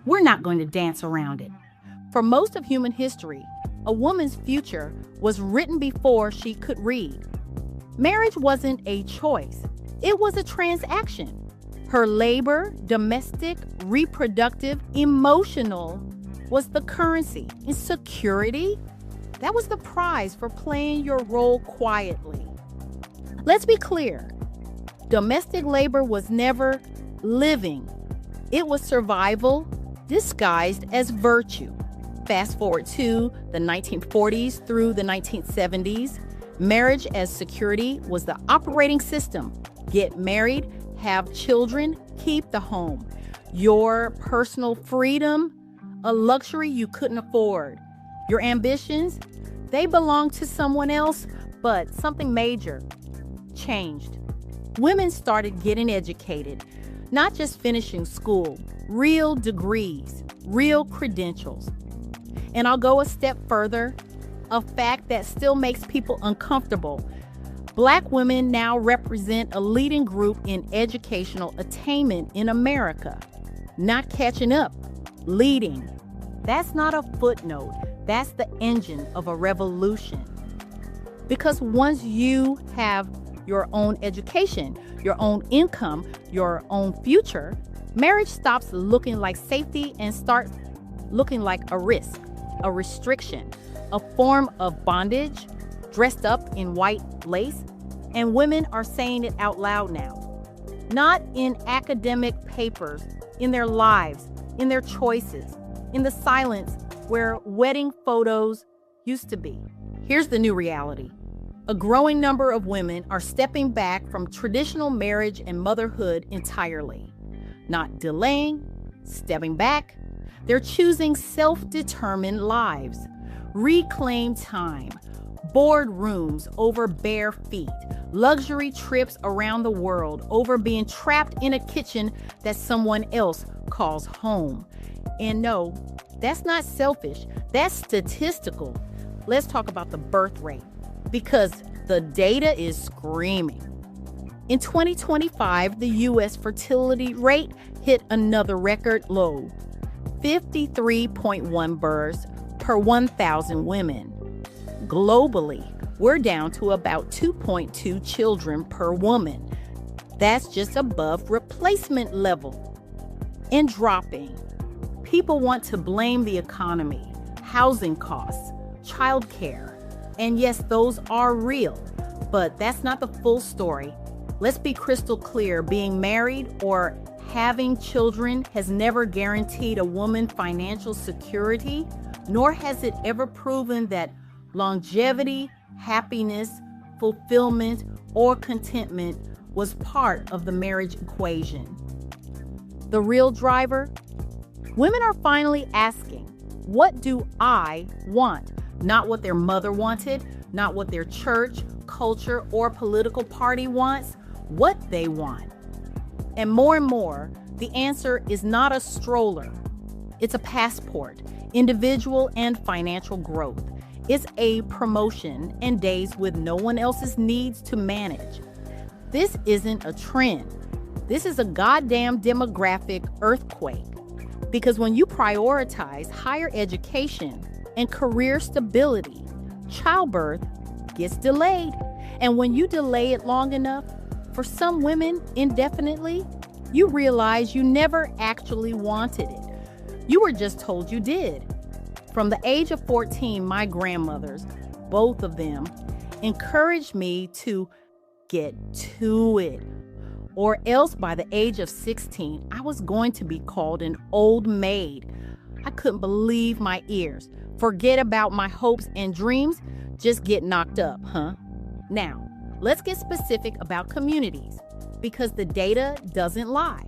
we're not going to dance around it. For most of human history, a woman's future was written before she could read. Marriage wasn't a choice, it was a transaction. Her labor, domestic, reproductive, emotional, was the currency. And security, that was the prize for playing your role quietly. Let's be clear, domestic labor was never living. It was survival disguised as virtue. Fast forward to the 1940s through the 1970s, marriage as security was the operating system. Get married, have children, keep the home. Your personal freedom, a luxury you couldn't afford. Your ambitions, they belonged to someone else, but something major changed. Women started getting educated, not just finishing school, real degrees, real credentials. And I'll go a step further, a fact that still makes people uncomfortable. Black women now represent a leading group in educational attainment in America. Not catching up, leading. That's not a footnote. That's the engine of a revolution. Because once you have your own education, your own income, your own future, marriage stops looking like safety and starts looking like a risk, a restriction, a form of bondage dressed up in white lace. And women are saying it out loud now. Not in academic papers, in their lives, in their choices, in the silence where wedding photos used to be. Here's the new reality. A growing number of women are stepping back from traditional marriage and motherhood entirely. Not delaying, stepping back. They're choosing self-determined lives, reclaimed time, boardrooms over bare feet, luxury trips around the world over being trapped in a kitchen that someone else calls home. And no, that's not selfish, that's statistical. Let's talk about the birth rate, because the data is screaming. In 2025, the U.S. fertility rate hit another record low, 53.1 births per 1,000 women. Globally, we're down to about 2.2 children per woman. That's just above replacement level and dropping. People want to blame the economy, housing costs, childcare. And yes, those are real, but that's not the full story. Let's be crystal clear. Being married or having children has never guaranteed a woman financial security, nor has it ever proven that longevity, happiness, fulfillment, or contentment was part of the marriage equation. The real driver? Women are finally asking, what do I want? Not what their mother wanted, not what their church, culture, or political party wants, what they want. And more, the answer is not a stroller. It's a passport, individual and financial growth. It's a promotion and days with no one else's needs to manage. This isn't a trend. This is a goddamn demographic earthquake. Because when you prioritize higher education and career stability, childbirth gets delayed. And when you delay it long enough, for some women indefinitely, you realize you never actually wanted it. You were just told you did. From the age of 14, my grandmothers, both of them, encouraged me to get to it. Or else by the age of 16, I was going to be called an old maid. I couldn't believe my ears. Forget about my hopes and dreams, just get knocked up, huh? Now, let's get specific about communities, because the data doesn't lie.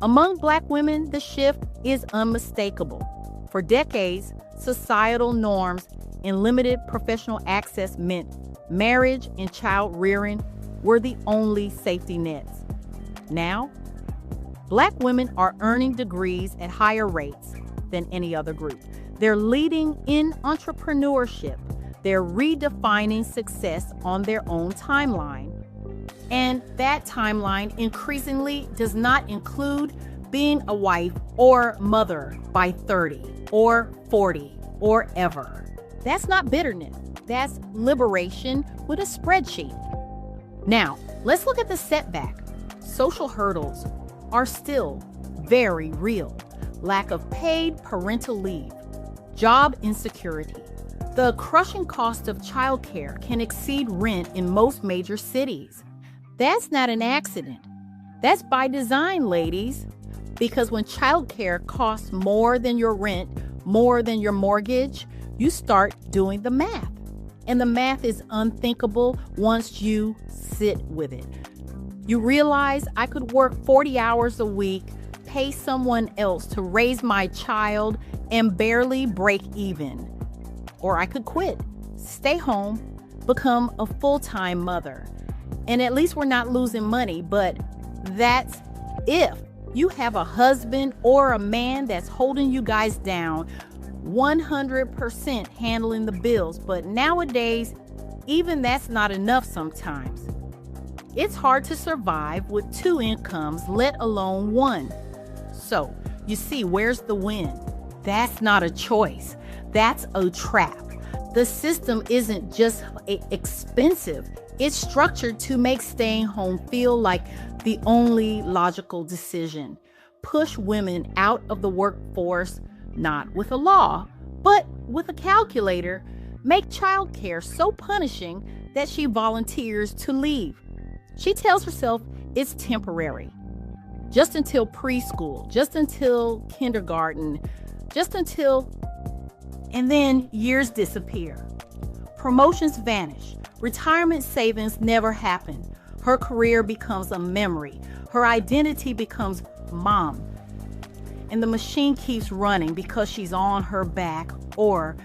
Among Black women, the shift is unmistakable. For decades, societal norms and limited professional access meant marriage and child rearing were the only safety nets. Now, Black women are earning degrees at higher rates than any other group. They're leading in entrepreneurship. They're redefining success on their own timeline. And that timeline increasingly does not include being a wife or mother by 30 or 40 or ever. That's not bitterness. That's liberation with a spreadsheet. Now, let's look at the setback. Social hurdles are still very real. Lack of paid parental leave, job insecurity. The crushing cost of childcare can exceed rent in most major cities. That's not an accident. That's by design, ladies. Because when childcare costs more than your rent, more than your mortgage, you start doing the math. And the math is unthinkable once you sit with it. You realize I could work 40 hours a week, pay someone else to raise my child, and barely break even. Or I could quit, stay home, become a full-time mother. And at least we're not losing money, but that's if you have a husband or a man that's holding you guys down, 100% handling the bills. But nowadays, even that's not enough sometimes. It's hard to survive with 2 incomes, let alone 1. So, you see, where's the win? That's not a choice. That's a trap. The system isn't just expensive. It's structured to make staying home feel like the only logical decision. Push women out of the workforce, not with a law, but with a calculator. Make childcare so punishing that she volunteers to leave. She tells herself it's temporary. Just until preschool, just until kindergarten, just until, and then years disappear. Promotions vanish. Retirement savings never happen. Her career becomes a memory. Her identity becomes mom. And the machine keeps running because she's on her back or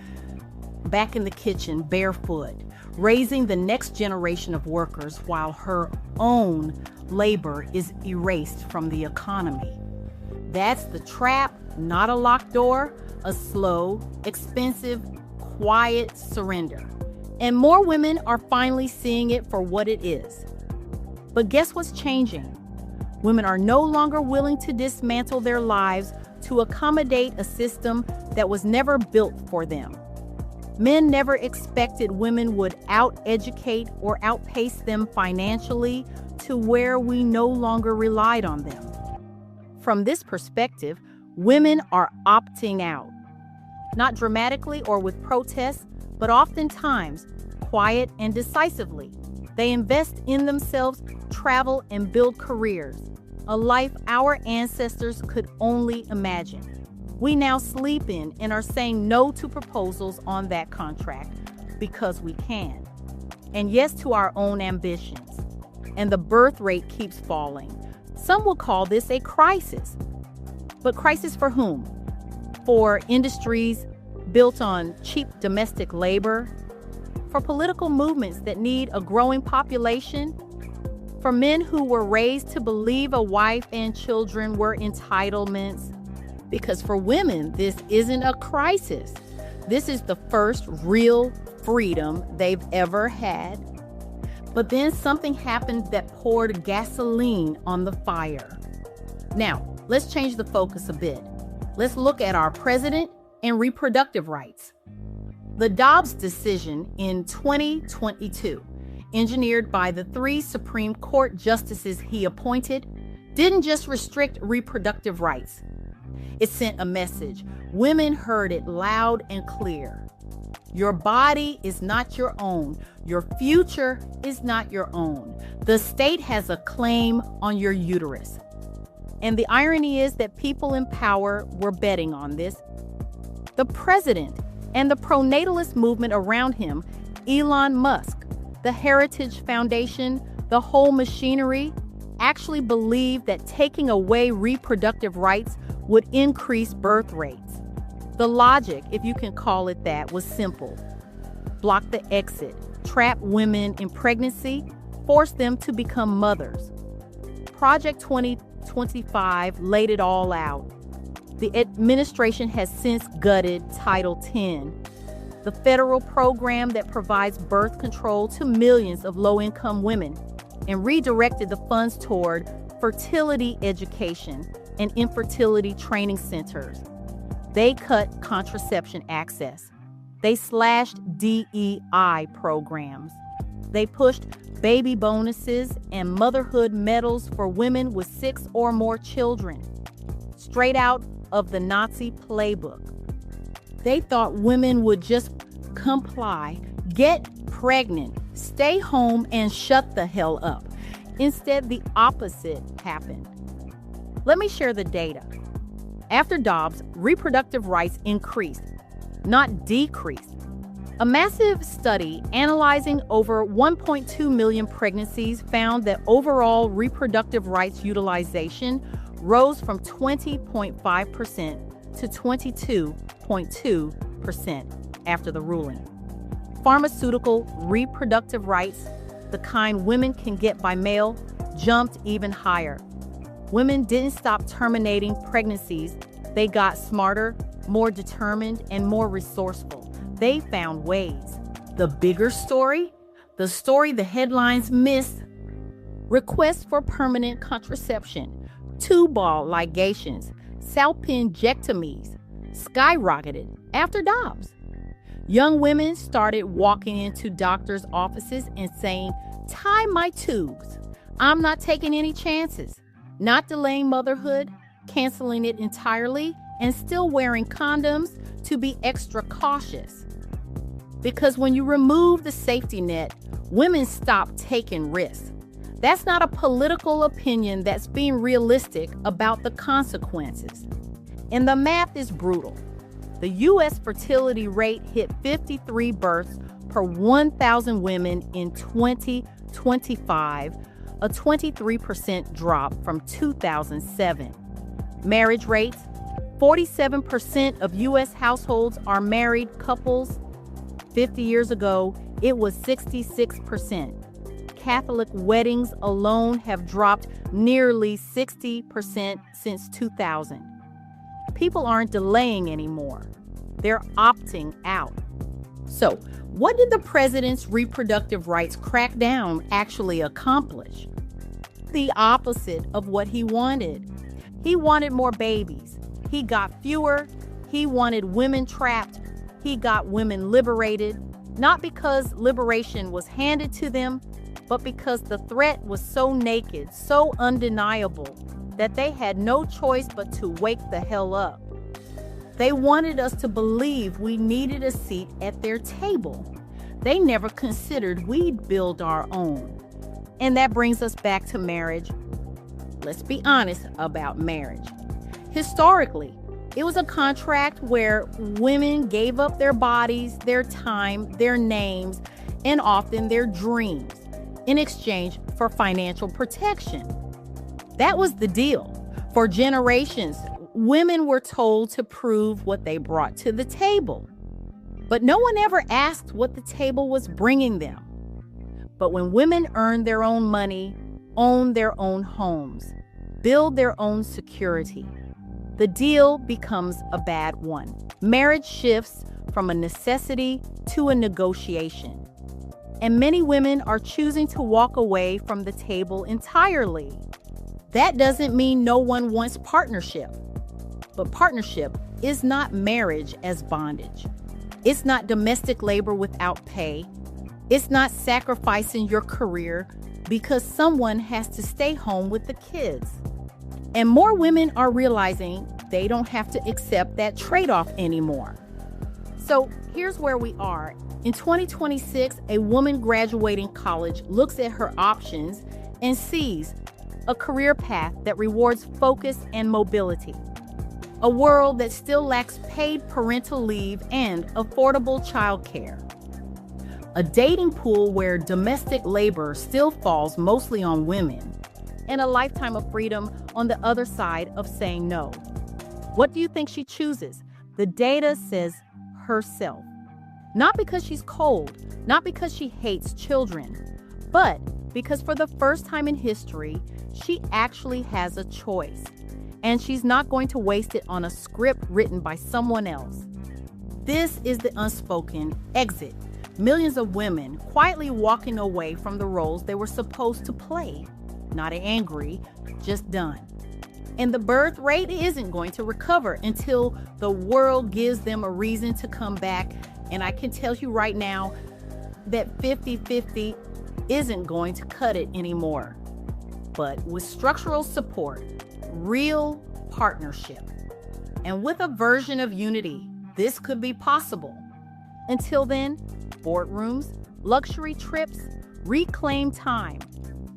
back in the kitchen barefoot, raising the next generation of workers while her own labor is erased from the economy. That's the trap, not a locked door, a slow, expensive, quiet surrender. And more women are finally seeing it for what it is. But guess what's changing? Women are no longer willing to dismantle their lives to accommodate a system that was never built for them. Men never expected women would out-educate or outpace them financially to where we no longer relied on them. From this perspective, women are opting out. Not dramatically or with protests, but oftentimes quiet and decisively. They invest in themselves, travel, and build careers, a life our ancestors could only imagine. We now sleep in and are saying no to proposals on that contract because we can, and yes to our own ambitions. And the birth rate keeps falling. Some will call this a crisis. But crisis for whom? For industries built on cheap domestic labor? For political movements that need a growing population? For men who were raised to believe a wife and children were entitlements? Because for women, this isn't a crisis. This is the first real freedom they've ever had. But then something happened that poured gasoline on the fire. Now, let's change the focus a bit. Let's look at our president and reproductive rights. The Dobbs decision in 2022, engineered by the 3 Supreme Court justices he appointed, didn't just restrict reproductive rights. It sent a message. Women heard it loud and clear. Your body is not your own. Your future is not your own. The state has a claim on your uterus. And the irony is that people in power were betting on this. The president and the pronatalist movement around him, Elon Musk, the Heritage Foundation, the whole machinery, actually believed that taking away reproductive rights would increase birth rates. The logic, if you can call it that, was simple. Block the exit, trap women in pregnancy, force them to become mothers. Project 2025 laid it all out. The administration has since gutted Title X, the federal program that provides birth control to millions of low-income women, and redirected the funds toward fertility education, and infertility training centers. They cut contraception access. They slashed DEI programs. They pushed baby bonuses and motherhood medals for women with 6 or more children, straight out of the Nazi playbook. They thought women would just comply, get pregnant, stay home, and shut the hell up. Instead, the opposite happened. Let me share the data. After Dobbs, reproductive rights increased, not decreased. A massive study analyzing over 1.2 million pregnancies found that overall reproductive rights utilization rose from 20.5% to 22.2% after the ruling. Pharmaceutical reproductive rights, the kind women can get by mail, jumped even higher. Women didn't stop terminating pregnancies. They got smarter, more determined, and more resourceful. They found ways. The bigger story, the story the headlines miss: requests for permanent contraception, tubal ligations, salpingectomies skyrocketed after Dobbs. Young women started walking into doctors' offices and saying, "Tie my tubes. I'm not taking any chances." Not delaying motherhood, canceling it entirely, and still wearing condoms to be extra cautious. Because when you remove the safety net, women stop taking risks. That's not a political opinion, that's being realistic about the consequences. And the math is brutal. The U.S. fertility rate hit 53 births per 1,000 women in 2025, a 23% drop from 2007. Marriage rates: 47% of U.S. households are married couples. 50 years ago, it was 66%. Catholic weddings alone have dropped nearly 60% since 2000. People aren't delaying anymore. They're opting out. So, what did the president's reproductive rights crackdown actually accomplish? The opposite of what he wanted. He wanted more babies. He got fewer. He wanted women trapped. He got women liberated, not because liberation was handed to them, but because the threat was so naked, so undeniable, that they had no choice but to wake the hell up. They wanted us to believe we needed a seat at their table. They never considered we'd build our own. And that brings us back to marriage. Let's be honest about marriage. Historically, it was a contract where women gave up their bodies, their time, their names, and often their dreams in exchange for financial protection. That was the deal. For generations, women were told to prove what they brought to the table. But no one ever asked what the table was bringing them. But when women earn their own money, own their own homes, build their own security, the deal becomes a bad one. Marriage shifts from a necessity to a negotiation. And many women are choosing to walk away from the table entirely. That doesn't mean no one wants partnership. But partnership is not marriage as bondage. It's not domestic labor without pay. It's not sacrificing your career because someone has to stay home with the kids. And more women are realizing they don't have to accept that trade-off anymore. So here's where we are. In 2026, a woman graduating college looks at her options and sees a career path that rewards focus and mobility. A world that still lacks paid parental leave and affordable childcare. A dating pool where domestic labor still falls mostly on women. And a lifetime of freedom on the other side of saying no. What do you think she chooses? The data says herself. Not because she's cold, not because she hates children, but because for the first time in history, she actually has a choice. And she's not going to waste it on a script written by someone else. This is the unspoken exit. Millions of women quietly walking away from the roles they were supposed to play. Not angry, just done. And the birth rate isn't going to recover until the world gives them a reason to come back. And I can tell you right now that 50-50 isn't going to cut it anymore. But with structural support, real partnership, and with a version of unity, this could be possible. Until then, boardrooms, luxury trips, reclaimed time,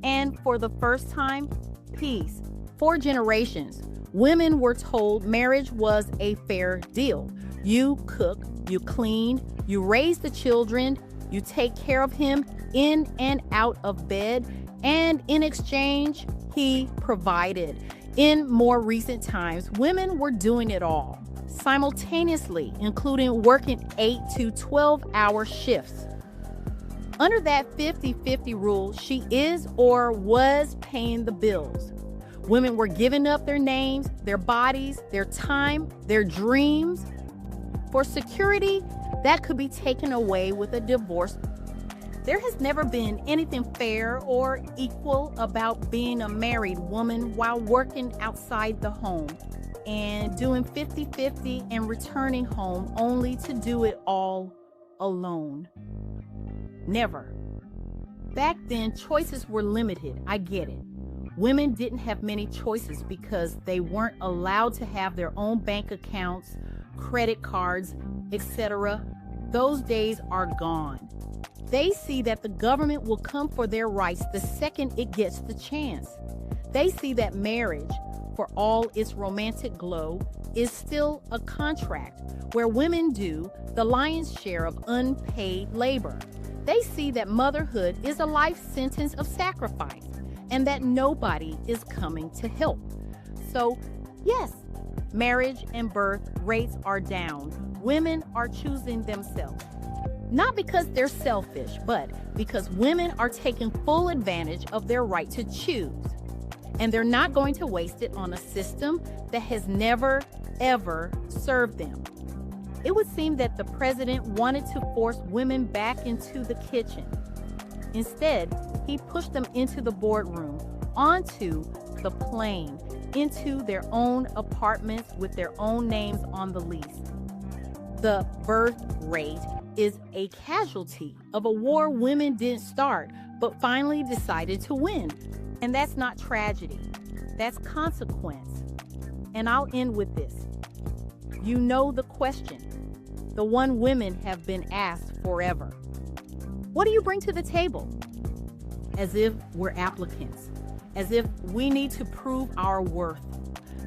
and for the first time, peace. For generations, women were told marriage was a fair deal. You cook, you clean, you raise the children, you take care of him in and out of bed, and in exchange, he provided. In more recent times, women were doing it all, simultaneously, including working 8 to 12-hour shifts. Under that 50-50 rule, she is or was paying the bills. Women were giving up their names, their bodies, their time, their dreams for security that could be taken away with a divorce. There has never been anything fair or equal about being a married woman while working outside the home and doing 50-50 and returning home only to do it all alone. Never. Back then, choices were limited. I get it. Women didn't have many choices because they weren't allowed to have their own bank accounts, credit cards, etc. Those days are gone. They see that the government will come for their rights the second it gets the chance. They see that marriage, for all its romantic glow, is still a contract where women do the lion's share of unpaid labor. They see that motherhood is a life sentence of sacrifice and that nobody is coming to help. So, yes, marriage and birth rates are down. Women are choosing themselves. Not because they're selfish, but because women are taking full advantage of their right to choose. And they're not going to waste it on a system that has never, ever served them. It would seem that the president wanted to force women back into the kitchen. Instead, he pushed them into the boardroom, onto the plane, into their own apartments with their own names on the lease. The birth rate is a casualty of a war women didn't start, but finally decided to win. And that's not tragedy, that's consequence. And I'll end with this. You know the question, the one women have been asked forever. What do you bring to the table? As if we're applicants, as if we need to prove our worth.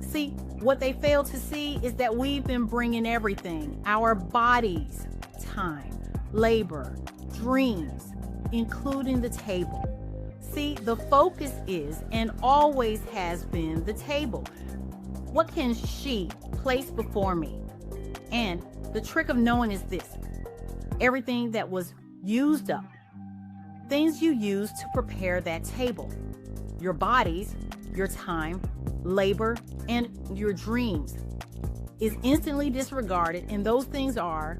See, what they fail to see is that we've been bringing everything, our bodies, time, labor, dreams, including the table. See, the focus is and always has been the table. What can she place before me? And the trick of knowing is this: everything that was used up, things you used to prepare that table, your bodies, your time, labor, and your dreams, is instantly disregarded, and those things are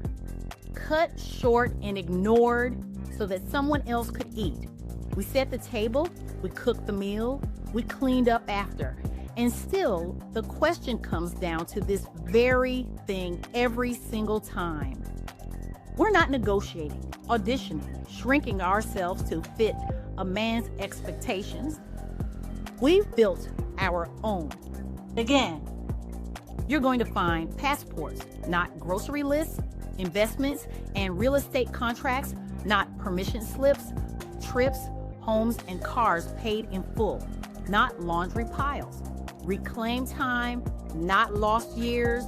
cut short and ignored so that someone else could eat. We set the table, we cooked the meal, we cleaned up after. And still, the question comes down to this very thing every single time. We're not negotiating, auditioning, shrinking ourselves to fit a man's expectations. We've built our own. Again, you're going to find passports, not grocery lists, investments and real estate contracts, not permission slips, trips, homes, and cars paid in full, not laundry piles. Reclaim time, not lost years.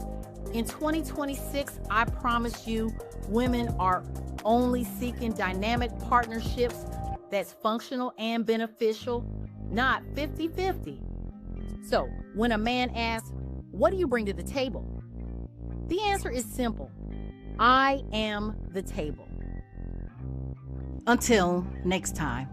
In 2026, I promise you, women are only seeking dynamic partnerships that's functional and beneficial, not 50-50. So, when a man asks, what do you bring to the table? The answer is simple. I am the table. Until next time.